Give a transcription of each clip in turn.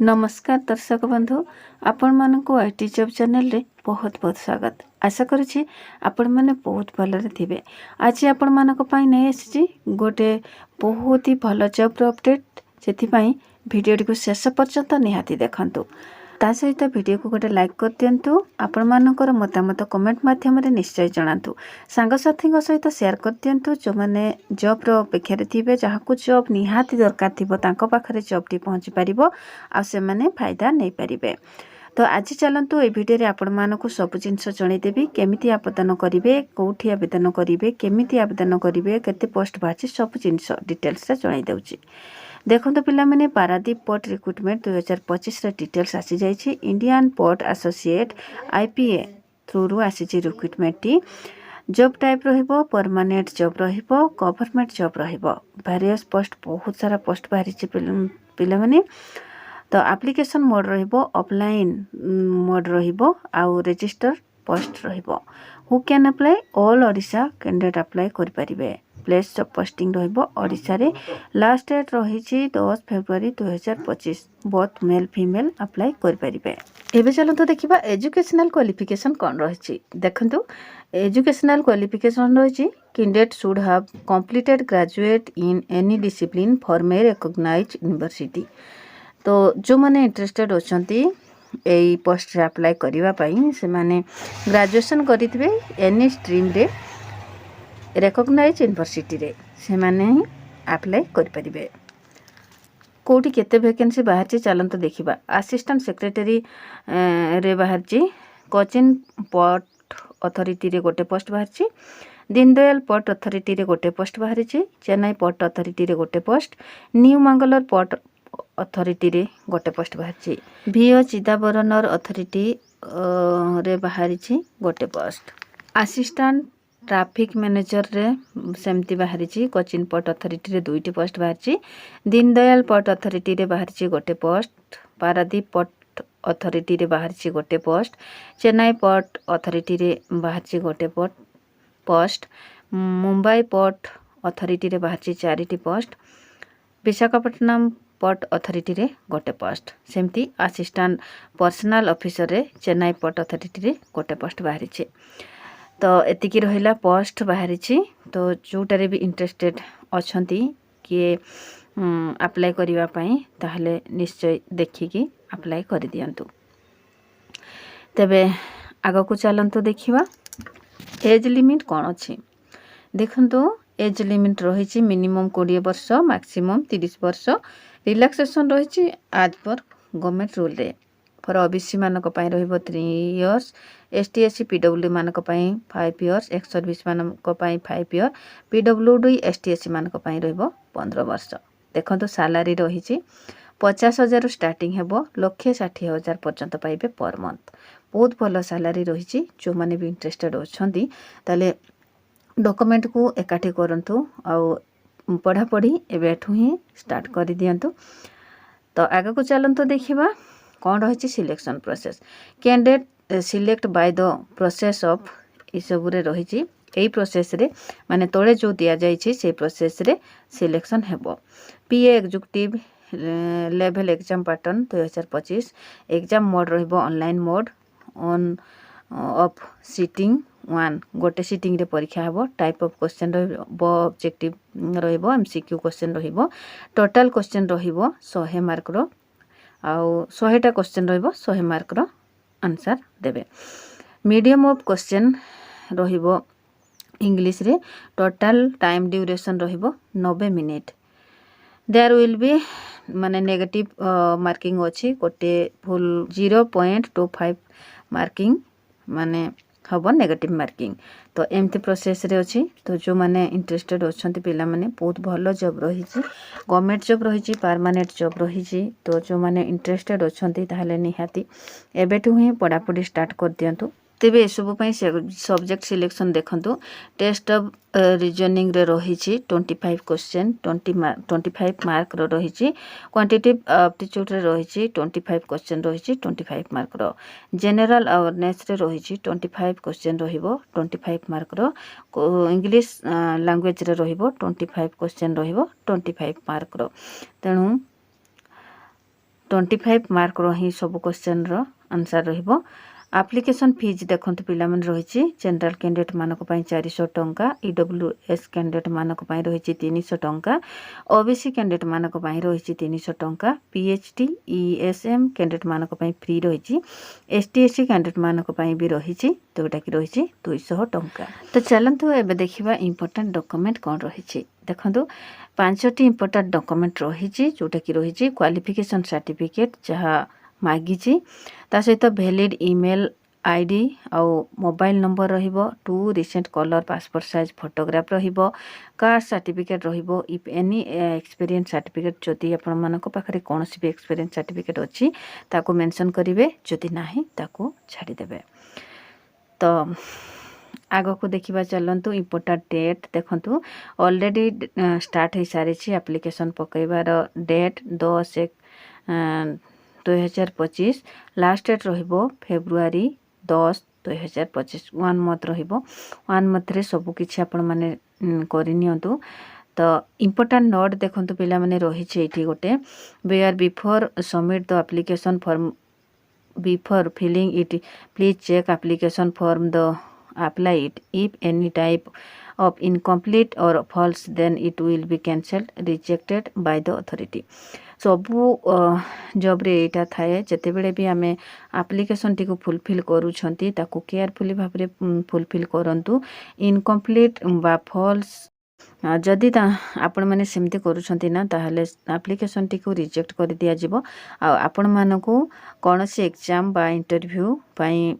नमस्कार दर्शक बंधु आपण मानक आईटी जॉब चैनल रे बहुत बहुत स्वागत। आशा करुछि आपण माने बहुत भलरे थिबे। आज आपण मानक पई नै आसी गोटे बहुत ही भल जॉब रो अपडेट, जेथि पई वीडियो को शेष पर्यंत निहाती देखंतु। ता सहित वीडियो को गोटे लाइक कर दियंतु। आपण मानकर मतामत कमेंट माध्यम रे निश्चय जणांतु। सांग साथी सहित शेयर कर दियंतु जो माने जॉब रो अपेक्षा थिबे, जहाकु जॉब निहाती दरकार थिबो तांको पाखरे जॉब टी पहुंची परिबो आ से माने फायदा नै परिबे। तो आज चलतु ए भिडियो रे आपण मानकु सब जिनस जणै देबी, केमिति आवेदन करिवे, कोठी आवेदन करिवे, केमिति आवेदन करिवे, केते पोस्ट बाछि, सब जिनस डिटेल्स रे जणै देउछि। देखो पिला माने पारादीप पोर्ट रिक्रुटमेंट 2025 रे डिटेल्स आसी जाइछि। Indian port associate IPA through रु आसी छि रिक्रुटमेंट टी। जॉब टाइप रहिबो परमानेंट जॉब रहिबो, गवर्नमेंट जॉब रहिबो। वेरियस पोस्ट बहुत सारा पोस्ट बाहरी छि पिला माने। तो एप्लिकेशन मोड रहिबो, ऑफलाइन मोड रहिबो, आउ रजिस्टर पोस्ट रहिबो। Who can apply? All Odisha candidate apply कर परिबे। प्लेस ऑफ पोस्टिंग रहिबो ओडिशा रे। लास्ट डेट रही 10 February 2025। Both male female apply कर परिबे। एबे चलो तो देखिबा एजुकेशनल क्वालिफिकेशन कोन रहिछि। देखंतु एजुकेशनल क्वालिफिकेशन रहिछि candidate should have completed graduate in any discipline from a recognised university. तो जो माने इंटरेस्टेड होचंती एई पोस्ट रे अप्लाई करिवा पई से माने ग्रेजुएशन करितबे एनी स्ट्रीम रे रिकॉग्नाइज्ड यूनिवर्सिटी रे से माने अप्लाई कर परिबे। कोठी केते वैकेंसी बाहर छि चलन तो देखिबा। असिस्टेंट सेक्रेटरी रे बाहर छि। कोचिन पोर्ट अथॉरिटी रे गोटे पोस्ट बाहर छि। दीनदयाल पोर्ट अथॉरिटी रे गोटे पोस्ट बाहर छि। चेन्नई पोर्ट अथॉरिटी रे गोटे post. New Mangalore port authority रे गोटे पोस्ट बाहर छि। वीओ चिदाबरनर अथॉरिटी रे बाहर छि गोटे पोस्ट। असिस्टेंट ट्रैफिक मैनेजर रे सेमती बाहर छि। कोचिन पोर्ट अथॉरिटी रे दुईटी पोस्ट बाहर छि। दीनदयाल पोर्ट अथॉरिटी रे बाहर छि गोटे पोस्ट। पारादीप पोर्ट अथॉरिटी रे बाहर छि गोटे पोस्ट। चेन्नई पोर्ट अथॉरिटी रे बाहर छि गोटे पोस्ट। मुंबई पोर्ट अथॉरिटी रे बाहर छि 4टी पोस्ट। विशाखापट्टनम पोर्ट अथॉरिटी रे गोटे पोस्ट। सेमती असिस्टेंट पर्सनल ऑफिसर रे चेन्नई पोर्ट अथॉरिटी रे गोटे पोस्ट बाहर छि। तो एतिकी रहिला पोस्ट बाहर छि। तो जोटारे भी इंटरेस्टेड अछंती कि अप्लाई करिवा पई ताहले निश्चय देखिकी अप्लाई कर दियंतु। तबे आगो को चलंतु देखिबा एज लिमिट कोन अछि। देखंतु एज लिमिट रही छि मिनिमम 20 वर्ष, मैक्सिमम 30 वर्ष। रिलैक्सेशन रही छि आज पर गवर्नमेंट रूल रे। फॉर ओबीसी मानक पई रहिबो 3 इयर्स, एसटी एससी पीडब्ल्यू मानक पई 5 इयर्स, एक्स सर्विस मानक पई 5 इयर, पीडब्ल्यूडी एसटी एससी मानक पई रहिबो 15 वर्ष। देखंतु सैलरी रही छि 50,000 स्टार्टिंग हेबो, 1,60,000 पर्यंत पाइबे पर मंथ। बहुत भलो सैलरी रही छि। जो माने भी इंटरेस्टेड होछंती ताले डॉक्यूमेंट को एकाठी करंतु आउ पढ़ा पढ़ी एबेठु ही स्टार्ट कर दियंतु। तो आगे को चलंतु देखिबा कौन रही selection process. Candidate select by the process of इसबुरे रही यही प्रोसेस रे माने तोले जो दिया जाइछि से प्रोसेस रे सिलेक्शन हेबो। PA executive level exam pattern 2025। Exam mode रहिबो online mode. On off sitting 1 गोटे सीटिंग रे परीक्षा हेबो। टाइप ऑफ क्वेश्चन रहिबो ऑब्जेक्टिव रहिबो, एमसीक्यू क्वेश्चन रहिबो। टोटल क्वेश्चन रहिबो 100 मार्क रो आउ 100टा क्वेश्चन रहिबो 100 मार्क रो आंसर देबे। मीडियम ऑफ क्वेश्चन रहिबो इंग्लिश रे। टोटल टाइम ड्यूरेशन रहिबो 90 मिनिट। देयर विल बी माने नेगेटिव मार्किंग अछि। गोटे फुल 0.25 मार्किंग माने हबो नेगेटिव मार्किंग। तो एमती प्रोसेस रे अछि। तो जो माने इंटरेस्टेड होछंती पिला माने बहुत भलो जॉब रही छि। गवर्नमेंट जॉब रही छि, परमानेंट जॉब रही छि। तो जो माने इंटरेस्टेड होछंती ताहले निहाती एबेठु ही पढ़ा पढ़ी स्टार्ट कर दियंतु। तेबे एसबु पई सब्जेक्ट सिलेक्शन देखंतु। टेस्ट ऑफ रीजनिंग रे रही छि 25 क्वेश्चन 25 मार्क रो रही छि। क्वांटिटेटिव एप्टीट्यूड रे रही छि 25 क्वेश्चन रही छि 25 मार्क रो। जनरल अवेयरनेस रे रही छि 25 क्वेश्चन रहिबो 25 मार्क रो। इंग्लिश लैंग्वेज रे रहिबो 25 क्वेश्चन रहिबो 25 मार्क रो। तेणु 25 मार्क ही सब क्वेश्चन रो आंसर रहिबो। आप्लिकेशन फीज देखंतु पिला मन रहिछि जनरल कैंडिडेट मानको पई 400 टंका, ईडब्ल्यूएस कैंडिडेट मानको पई रहिछि 300 टंका, ओबीसी कैंडिडेट मानको पई रहिछि 300 टंका, पीएचडी ईएसएम कैंडिडेट मानको पई फ्री रहिछि, एसटीएससी कैंडिडेट मानको पई भी रहिछि जोटा कि रहिछि 200 टंका। तो चलंतु एबे देखिबा इंपोर्टेंट डॉक्यूमेंट कोन रहिछि। देखंतु 5टी इंपोर्टेंट डॉक्यूमेंट रहिछि जोटा कि रहिछि क्वालिफिकेशन सर्टिफिकेट जहा मागिछि, ता सहित वैलिड ईमेल आईडी आउ मोबाइल नंबर रहिबो, 2 recent colour passport size photograph रहिबो, कास्ट सर्टिफिकेट रहिबो, इफ एनी एक्सपीरियंस सर्टिफिकेट जदि आपण मानको पाखरे कोनोसी भी एक्सपीरियंस सर्टिफिकेट अछि ताको मेंशन करिवे, जदि नाही ताको छाडी देबे। तो आगो को देखिबा चलंतु इंपोर्टेंट डेट देखंतु ऑलरेडी स्टार्ट हो सारी एप्लिकेशन पकईबार डेट 10/1/2025, लास्ट डेट रहिबो फेब्रुआरी 10/2025, 1 मंथ रहिबो। 1 मंथ रे सब किछि आपण माने करि नियंतु। तो इंपोर्टेंट नोट देखंतु पिला माने रही छै एठी गोटे, where before submit the application form before filling it please check application form the apply it, if any type of incomplete or false then it will be cancelled rejected by the authority। सबू जब रे एटा थाए जते बेले भी आमे application T को fulfil करूछंती ताकू केयरफुली भाबरे फुलफिल करंतु। इनकम्प्लीट बा फॉल्स जदि आपण माने सेमती करूछंती ना ताहले एप्लिकेशन टी को रिजेक्ट कर दिया जिवो। आपण मानको कोनोसी एग्जाम बा इंटरव्यू पई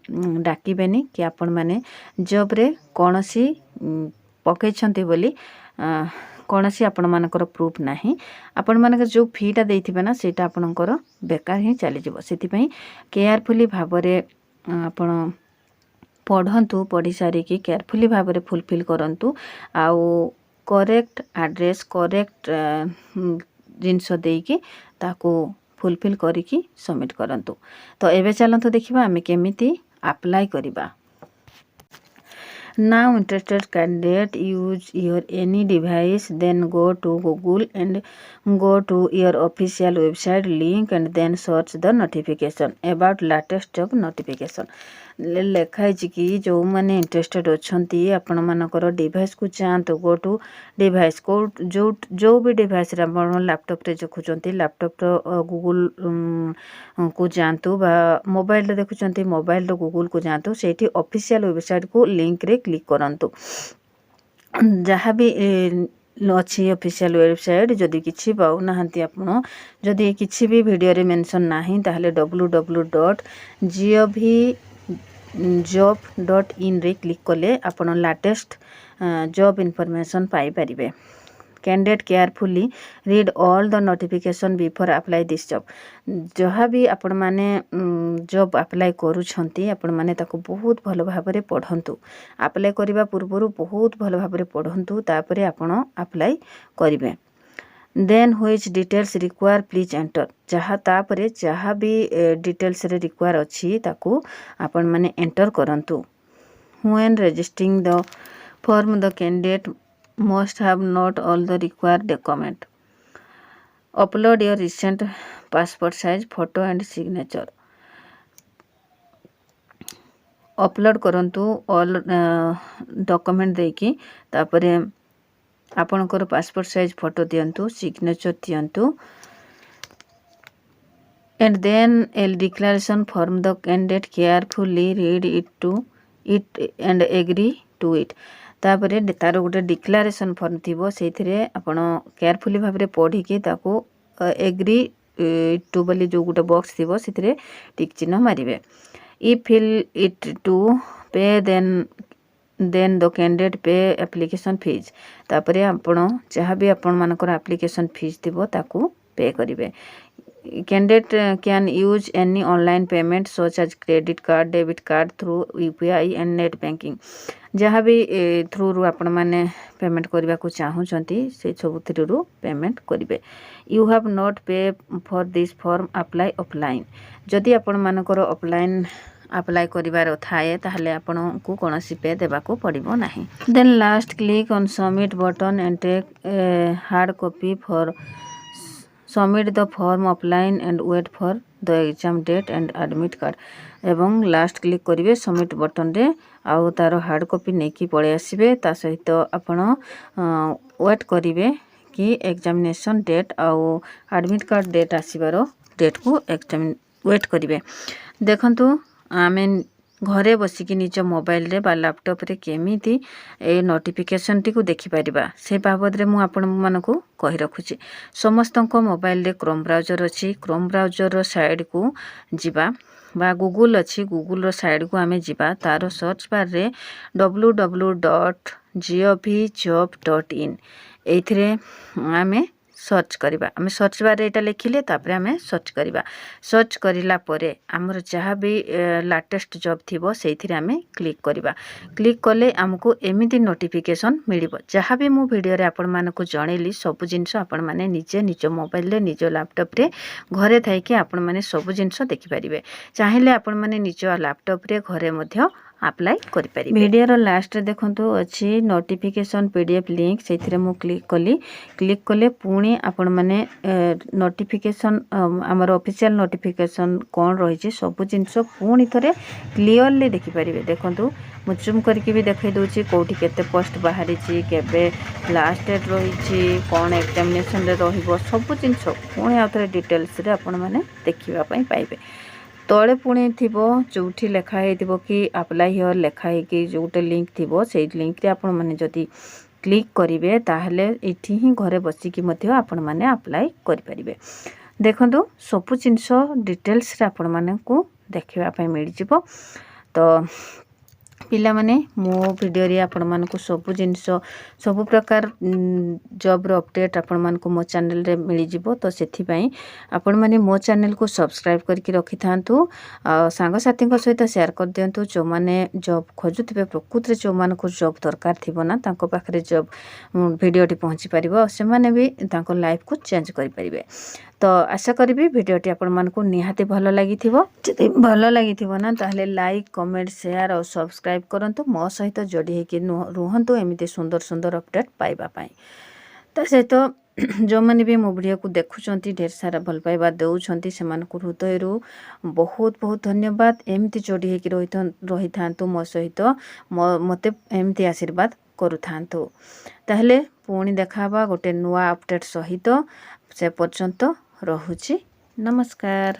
डाकिबेनी कि आपण माने जॉब रे कोनोसी पकेछंती बोली कोनोसी आपण मानकर प्रूफ नाही। आपण मानकर जो फीटा देथिबे ना सेटा आपणकर बेकार ही चली जिवो। सेति पई केयरफुली भाबरे आपण पढ़ंतु, पढ़ी सारी कि केयरफुली भाबरे फुलफिल करंतु। आउ करेक्ट एड्रेस करेक्ट जिनस देकी ताको फुलफिल करिकी सबमिट करंतु। तो एबे चलंतु देखिबा आमे केमिति अप्लाई करिबा। Now interested candidate use your any device, then go to Google and go to your official website link and then search the notification about latest job notification। लेखाई कि जो मैंने इंटरेस्टेड अच्छी आपण मानकर डिवाइस को जातु, गो टू डिवाइस को जो भी डिवाइस लैपटॉप रे देखुंत लैपटॉप गूगल को जातु बा मोबाइल देखुंत मोबाइल गूगल को जातु, सेठी ऑफिशियल वेबसाइट को लिंक रे क्लिक करंतु। जहाँ भी अच्छी ऑफिशियल वेबसाइट जदि किछि पाउ नाहंती आपण जदि किछि भी वीडियो रे मेंशन नाही ताहले www.gov.in रे क्लिक कले आपण लेटेस्ट जॉब इन्फॉर्मेशन पाई परिबे। Candidate carefully read all the notification before apply this job. जहाँ भी आपण माने जॉब अप्लाई करूछंती आपण माने ताको बहुत भलो भाबरे पढ़ंतु। अप्लाई करिबा पूर्वरु बहुत भलो भाबरे पढ़ंतु, तापरे आपण अप्लाई करिवे। Then which details require please enter. जहाँ तापरे जहाँ भी डिटेल्स रे रिक्वायर अछि ताको आपण माने एंटर करंतु। When registering the form the candidate must have not all the required document. Upload your recent passport size photo and signature। Upload करंतु ऑल डॉक्यूमेंट देकी तापरे आपनकर पासपोर्ट साइज फोटो दियंतु, सिग्नेचर दियंतु and then a declaration form the candidate carefully read it and agree to it। तापरे तार गोटे declaration form थिबो सेथिरे आपण केयरफुली भाबरे पढ़ी के ताको एग्री टू बोली जो गोटे बॉक्स थिबो सेथिरे टिक चिन्ह मारिबे। इफ फिल इट टू पे देन द कैंडिडेट पे एप्लिकेशन फीस। तापरे आपण जहाँ भी आपण मानकर एप्लिकेशन फीस थिबो ताको पे करिवे। Candidate can use any online payment such as credit card debit card through UPI and net banking. जहाँ भी थ्रू रू आपण माने पेमेंट करबा को चाहूचंती से सब थ्रू पेमेंट करिवे। यू हैव नॉट पे for this form apply offline. जदि आपण मानकर ऑफलाइन अप्लाई करिवार थाए ताहले आपण को कोनोसी पे देबा को पड़िबो नाही। Then last click on submit button and take hard copy for submit the form offline and wait for the exam date and admit card एवं लास्ट क्लिक करेंगे सबमिट बटन रे आउ तार हार्ड कॉपी नहीं पलि आसबे ता सहित आपण वेट करेंगे कि एग्जामिनेशन डेट आउ एडमिट कार्ड डेट आसबार डेट को एग्जाम वेट करेंगे। देखंतु आमे घरे बसिकी निज मोबाइल रे बा लैपटॉप रे केमिति ए नोटिफिकेशन टी को देखि परिबा से बाबद रे मु आपण मानको कहि रखुची। समस्तंको मोबाइल रे क्रोम ब्राउजर अछि, क्रोम ब्राउजर रो साइड को जिबा बा गूगल अच्छी गूगल रो साइड को आमे जिबा तारो सर्च बार रे www.gov.in एथिरे आमे सर्च करिबा। आमे सर्च बार एटा लिखिले तापरे आमे सर्च करिबा। सर्च करिला परे हमर जहाँ भी लेटेस्ट जॉब थिबो सेथिरे आमे क्लिक करिबा। क्लिक कले हमको एमिति नोटिफिकेशन मिलिबो। जहाँ भी मु वीडियो रे आपण मानको जणेली सब जिंस आपण माने निजे निज मोबाइल रे निज लैपटॉप रे घरे थाई कि आपण माने सब जिंस देखि परिबे। चाहिले आपण माने निज लैपटॉप रे घरे मध्य अप्लाई करि परिबे। वीडियो रो लास्ट रे देखंतु अछि नोटिफिकेशन पीडीएफ लिंक सेथिरे मु क्लिक कली। क्लिक कले पुणी आपण माने नोटिफिकेशन हमर ऑफिशियल नोटिफिकेशन कोन रही छै सब जिंस पुणी थरे क्लियरली देखि परिबे। देखंतु मु जूम करके भी देखै दोछि कोठी केते पोस्ट बाहरी छी केबे लास्ट डेट रही छी कोन एग्जामिनेशन रे रहिबो सब जिंस पुणी आउथरे डिटेल्स रे आपण माने देखिबा पई पाइबे। तले पुणी थिबो जोठी लेखा हेतिबो कि अप्लाई हियर लेखा हे कि जोटे लिंक थिबो सेई लिंक रे आपण माने जदी क्लिक करिवे ताहले एठी ही घरे बसी कि मध्य आपण माने अप्लाई करि परिबे। देखंतु सब जिंस डिटेल्स रे आपण माने को देखिबा पई मिल जिवो। तो पिला माने मो वीडियो रे आपण मानको सब जिंस सब प्रकार जॉब रो अपडेट आपण मानको मो चैनल रे मिल जिवो। तो सेथि पई आपण माने मो चैनल को सब्सक्राइब करके रखि थांतु सांग साथी को सहित शेयर कर दियंतु जो माने जॉब खोजुथिबे प्रकृत रे जो मानको जॉब दरकार थिबो ना तांको पाखरे जॉब वीडियो टी पहुंची परिबो से माने भी तांको लाइफ को चेंज करि परिबे। तो आशा करी वीडियोटी आपण मानको निहाती भलो लागि थिबो। जदि भलो लागि थिबो ना ताहले लाइक कमेंट शेयर और सब्सक्राइब करंतु मो सहित जोडी हे कि रुहंतु एमिते सुंदर सुंदर अपडेट पाइबा पई। ता सहित जो माने भी मो वीडियो को देखुचंती ढेर सारा भल पाइबा देउछंती से मानको हृदय रु बहुत बहुत धन्यवाद। एमिते जोडी हे कि रही थांतु मो सहित मते एमिते आशीर्वाद करू थांतु। ताहले पुणी देखाबा गोटे नुआ अपडेट सहित से पर्यंत रहुची। नमस्कार।